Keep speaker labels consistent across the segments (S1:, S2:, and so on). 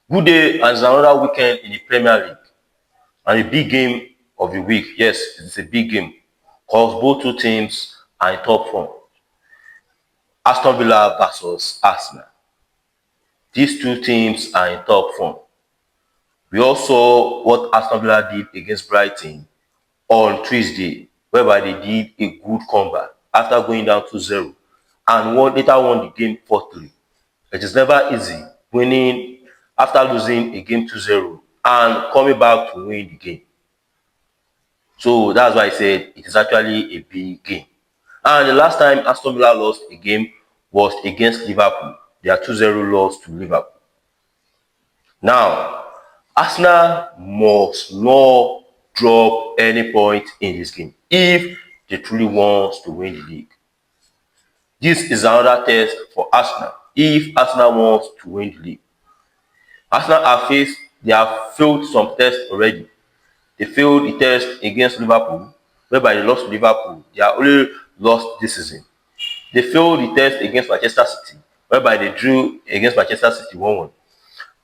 S1: Good day, and it's another weekend in the Premier League. And a big game of the week. Yes, it's a big game. Because both two teams are in top form. Aston Villa versus Arsenal. These two teams are in top form. We all saw what Aston Villa did against Brighton on Tuesday, whereby they did a good comeback after going down 2-0 and later won the game 4-3. It is never easy winning after losing a game 2-0 and coming back to win the game. So that's why I said it is actually a big game. And the last time Aston Villa lost a game was against Liverpool. Their 2-0 loss to Liverpool. Now, Arsenal must not drop any point in this game if they truly want to win the league. This is another test for Arsenal if Arsenal wants to win the league. Arsenal they have failed some tests already. They failed the test against Liverpool, whereby they lost to Liverpool. They are only lost this season. They failed the test against Manchester City, whereby they drew against Manchester City 1-1.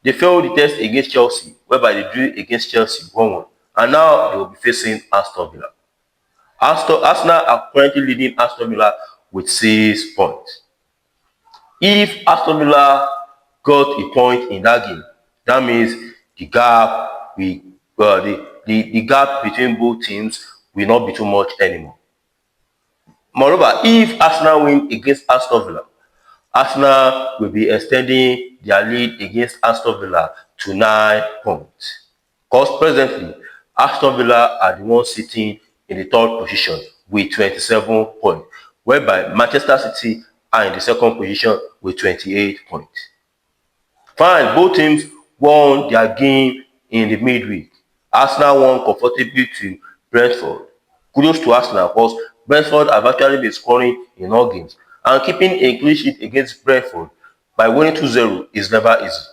S1: They failed the test against Chelsea, whereby they drew against Chelsea 1-1. And now they will be facing Aston Villa. Arsenal are currently leading Aston Villa with 6 points. If Aston Villa got a point in that game, that means the gap the gap between both teams will not be too much anymore. Moreover, if Arsenal win against Aston Villa, Arsenal will be extending their lead against Aston Villa to 9 points. Because presently, Aston Villa are the ones sitting in the third position with 27 points, whereby Manchester City are in the second position with 28 points. Fine, both teams won their game in the midweek. Arsenal won comfortably to Brentford. Kudos to Arsenal because Brentford have actually been scoring in all games. And keeping a clean sheet against Brentford by winning 2-0 is never easy.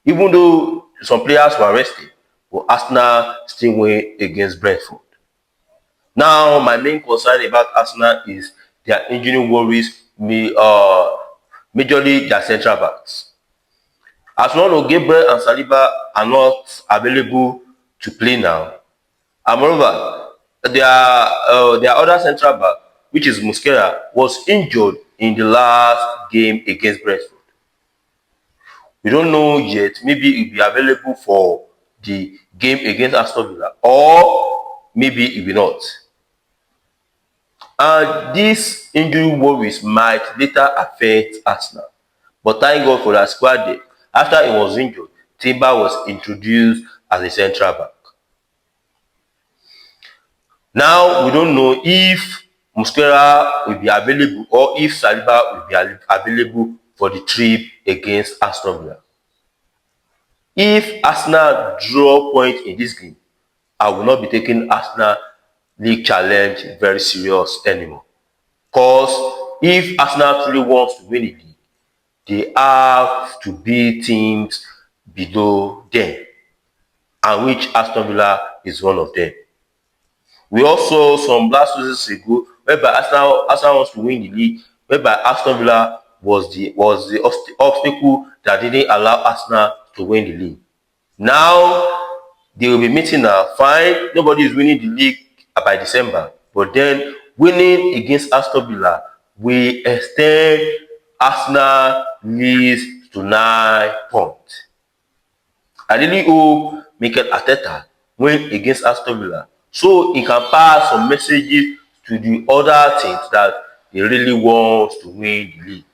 S1: Even though some players were rested, but Arsenal still win against Brentford. Now, my main concern about Arsenal is their injury worries, majorly their central backs. As one of Gabriel and Saliba are not available to play now, and moreover, their other central back, which is Mosquera, was injured in the last game against Brentford. We don't know yet. Maybe he'll be available for the game against Aston Villa, or maybe he will not. And these injury worries might later affect Arsenal. But thank God for that squad depth. After he was injured, Timber was introduced as a central back. Now, we don't know if Mosquera will be available or if Saliba will be available for the trip against Aston Villa. If Arsenal draw point in this game, I will not be taking Arsenal league challenge very serious anymore. Because if Arsenal truly wants to win the league, they have to beat teams below them, and which Aston Villa is one of them. We also saw some last seasons ago whereby Arsenal wants to win the league, whereby Aston Villa was the obstacle that didn't allow Arsenal to win the league. Now they will be meeting now. Fine, nobody is winning the league by December, but then winning against Aston Villa will extend Arsenal leads to 9 points. I really hope Mikel Arteta win against Aston Villa so he can pass some messages to the other teams that he really wants to win the league.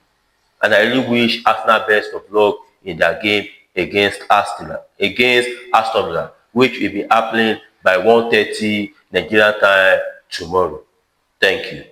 S1: And I really wish Arsenal best of luck in their game against Aston Villa, which will be happening by 1:30 Nigerian time tomorrow. Thank you.